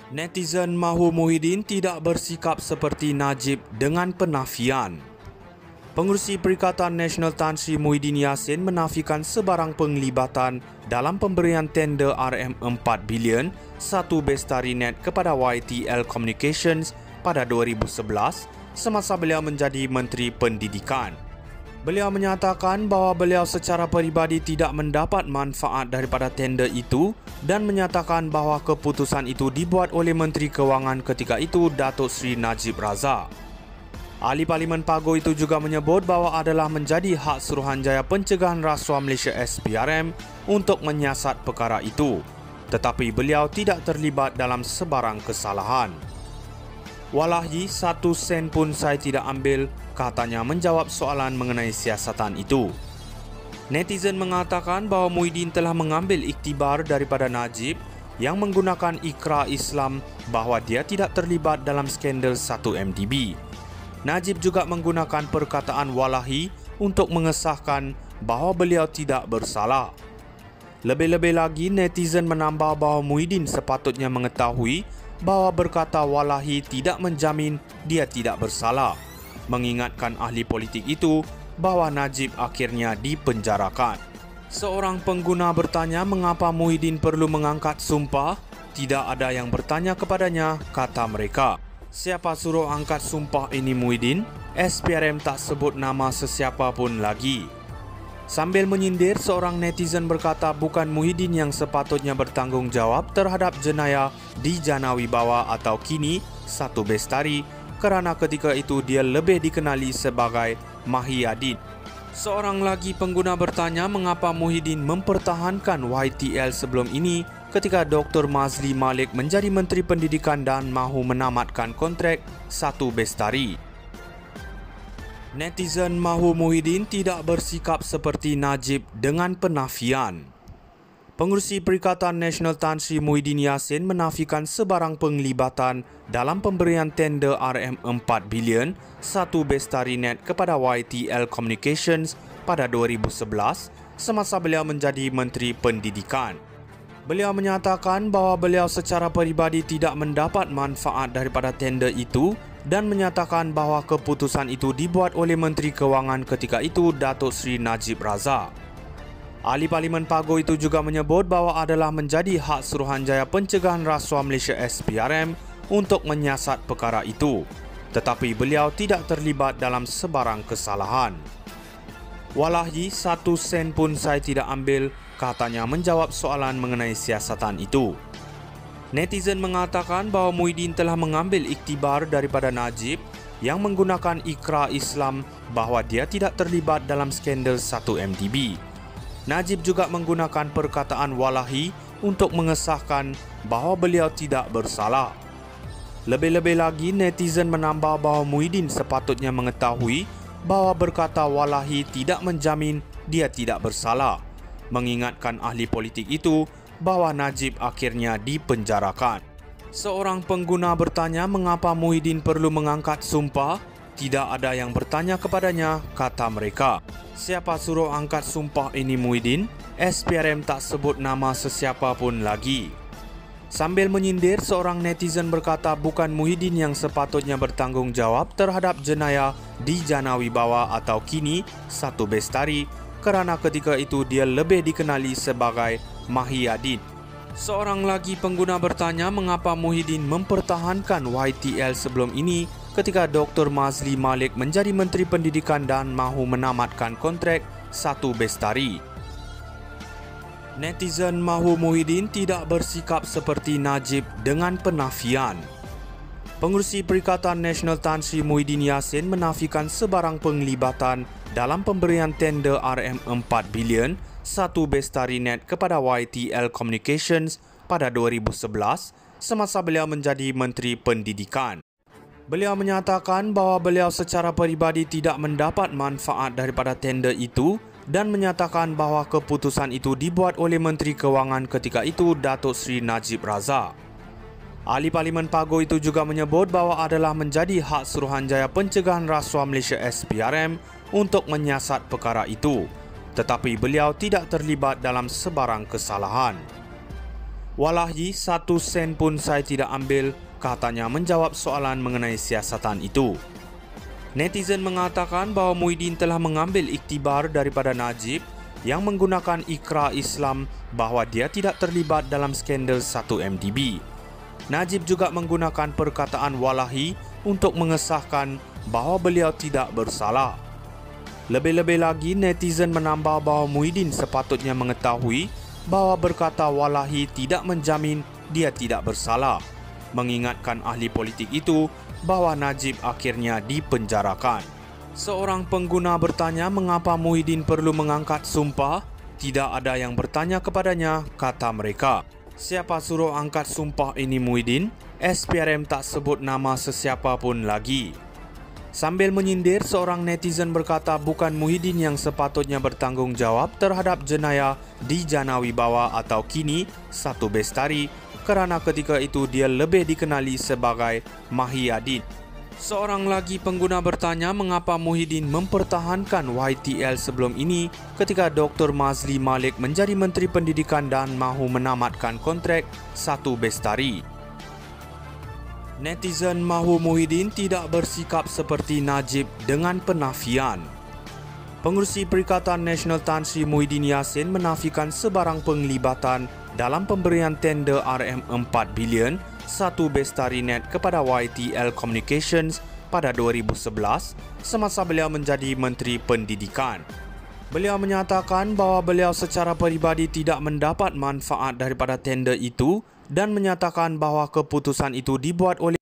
Netizen mahu Muhyiddin tidak bersikap seperti Najib dengan penafian. Pengerusi Perikatan Nasional Tan Sri Muhyiddin Yassin menafikan sebarang penglibatan dalam pemberian tender RM4 bilion satu Bestari Net kepada YTL Communications pada 2011 semasa beliau menjadi Menteri Pendidikan. Beliau menyatakan bahawa beliau secara peribadi tidak mendapat manfaat daripada tender itu dan menyatakan bahawa keputusan itu dibuat oleh Menteri Kewangan ketika itu, Datuk Seri Najib Razak. Ahli Parlimen Pago itu juga menyebut bahawa adalah menjadi hak Suruhanjaya Pencegahan Rasuah Malaysia SPRM untuk menyiasat perkara itu, tetapi beliau tidak terlibat dalam sebarang kesalahan. Walahi, 1 sen pun saya tidak ambil, katanya menjawab soalan mengenai siasatan itu. Netizen mengatakan bahawa Muhyiddin telah mengambil iktibar daripada Najib yang menggunakan ikrar Islam bahawa dia tidak terlibat dalam skandal 1MDB. Najib juga menggunakan perkataan walahi untuk mengesahkan bahawa beliau tidak bersalah. Lebih-lebih lagi, netizen menambah bahawa Muhyiddin sepatutnya mengetahui bahawa berkata walahi tidak menjamin dia tidak bersalah, mengingatkan ahli politik itu bahawa Najib akhirnya dipenjarakan. Seorang pengguna bertanya mengapa Muhyiddin perlu mengangkat sumpah. Tidak ada yang bertanya kepadanya, kata mereka. Siapa suruh angkat sumpah ini Muhyiddin? SPRM tak sebut nama sesiapa pun lagi. Sambil menyindir, seorang netizen berkata bukan Muhyiddin yang sepatutnya bertanggungjawab terhadap jenayah di Janawibawa atau kini Satu Bestari kerana ketika itu dia lebih dikenali sebagai Mahiyadin. Seorang lagi pengguna bertanya mengapa Muhyiddin mempertahankan YTL sebelum ini ketika Dr. Mazli Malik menjadi Menteri Pendidikan dan mahu menamatkan kontrak Satu Bestari. Netizen mahu Muhyiddin tidak bersikap seperti Najib dengan penafian. Pengerusi Perikatan Nasional Tan Sri Muhyiddin Yassin menafikan sebarang penglibatan dalam pemberian tender RM4 bilion satu Bestari Net kepada YTL Communications pada 2011 semasa beliau menjadi Menteri Pendidikan. Beliau menyatakan bahawa beliau secara peribadi tidak mendapat manfaat daripada tender itu dan menyatakan bahawa keputusan itu dibuat oleh Menteri Kewangan ketika itu, Datuk Seri Najib Razak. Ahli Parlimen Pago itu juga menyebut bahawa adalah menjadi hak Suruhanjaya Pencegahan Rasuah Malaysia SPRM untuk menyiasat perkara itu, tetapi beliau tidak terlibat dalam sebarang kesalahan. Walahi, 1 sen pun saya tidak ambil, katanya menjawab soalan mengenai siasatan itu. Netizen mengatakan bahawa Muhyiddin telah mengambil iktibar daripada Najib yang menggunakan ikrar Islam bahawa dia tidak terlibat dalam skandal 1MDB. Najib juga menggunakan perkataan walahi untuk mengesahkan bahawa beliau tidak bersalah. Lebih-lebih lagi, netizen menambah bahawa Muhyiddin sepatutnya mengetahui bahawa berkata walahi tidak menjamin dia tidak bersalah, mengingatkan ahli politik itu bahawa Najib akhirnya dipenjarakan. Seorang pengguna bertanya mengapa Muhyiddin perlu mengangkat sumpah. Tidak ada yang bertanya kepadanya, kata mereka. Siapa suruh angkat sumpah ini Muhyiddin? SPRM tak sebut nama sesiapa pun lagi. Sambil menyindir, seorang netizen berkata bukan Muhyiddin yang sepatutnya bertanggungjawab terhadap jenayah di Janawibawa atau kini Satu Bestari kerana ketika itu dia lebih dikenali sebagai Mahiyadin. Seorang lagi pengguna bertanya mengapa Muhyiddin mempertahankan YTL sebelum ini ketika Dr. Mazli Malik menjadi Menteri Pendidikan dan mahu menamatkan kontrak Satu Bestari. Netizen mahu Muhyiddin tidak bersikap seperti Najib dengan penafian. Pengerusi Perikatan Nasional Tan Sri Muhyiddin Yassin menafikan sebarang penglibatan dalam pemberian tender RM4 bilion satu Bestari Net kepada YTL Communications pada 2011 semasa beliau menjadi Menteri Pendidikan. Beliau menyatakan bahawa beliau secara peribadi tidak mendapat manfaat daripada tender itu dan menyatakan bahawa keputusan itu dibuat oleh Menteri Kewangan ketika itu, Datuk Seri Najib Razak. Ahli Parlimen Pago itu juga menyebut bahawa adalah menjadi hak Suruhanjaya Pencegahan Rasuah Malaysia SPRM untuk menyiasat perkara itu, tetapi beliau tidak terlibat dalam sebarang kesalahan. "Wallahi, 1 sen pun saya tidak ambil," katanya menjawab soalan mengenai siasatan itu. Netizen mengatakan bahawa Muhyiddin telah mengambil iktibar daripada Najib yang menggunakan ikrar Islam bahawa dia tidak terlibat dalam skandal 1MDB. Najib juga menggunakan perkataan "wallahi" untuk mengesahkan bahawa beliau tidak bersalah. Lebih-lebih lagi, netizen menambah bahawa Muhyiddin sepatutnya mengetahui bahawa berkata "wallahi" tidak menjamin dia tidak bersalah, mengingatkan ahli politik itu bahawa Najib akhirnya dipenjarakan. Seorang pengguna bertanya mengapa Muhyiddin perlu mengangkat sumpah. "Tidak ada yang bertanya kepadanya," kata mereka. "Siapa suruh angkat sumpah ini Muhyiddin? SPRM tak sebut nama sesiapa pun lagi." Sambil menyindir, seorang netizen berkata bukan Muhyiddin yang sepatutnya bertanggungjawab terhadap jenayah di Janawibawa atau kini Satu Bestari, kerana ketika itu dia lebih dikenali sebagai Mahiyadin. Seorang lagi pengguna bertanya mengapa Muhyiddin mempertahankan YTL sebelum ini ketika Dr. Mazli Malik menjadi Menteri Pendidikan dan mahu menamatkan kontrak Satu Bestari. Netizen mahu Muhyiddin tidak bersikap seperti Najib dengan penafian. Pengerusi Perikatan Nasional Tan Sri Muhyiddin Yassin menafikan sebarang penglibatan dalam pemberian tender RM4 bilion Satu Bestari Net kepada YTL Communications pada 2011 semasa beliau menjadi Menteri Pendidikan. Beliau menyatakan bahawa beliau secara peribadi tidak mendapat manfaat daripada tender itu dan menyatakan bahawa keputusan itu dibuat oleh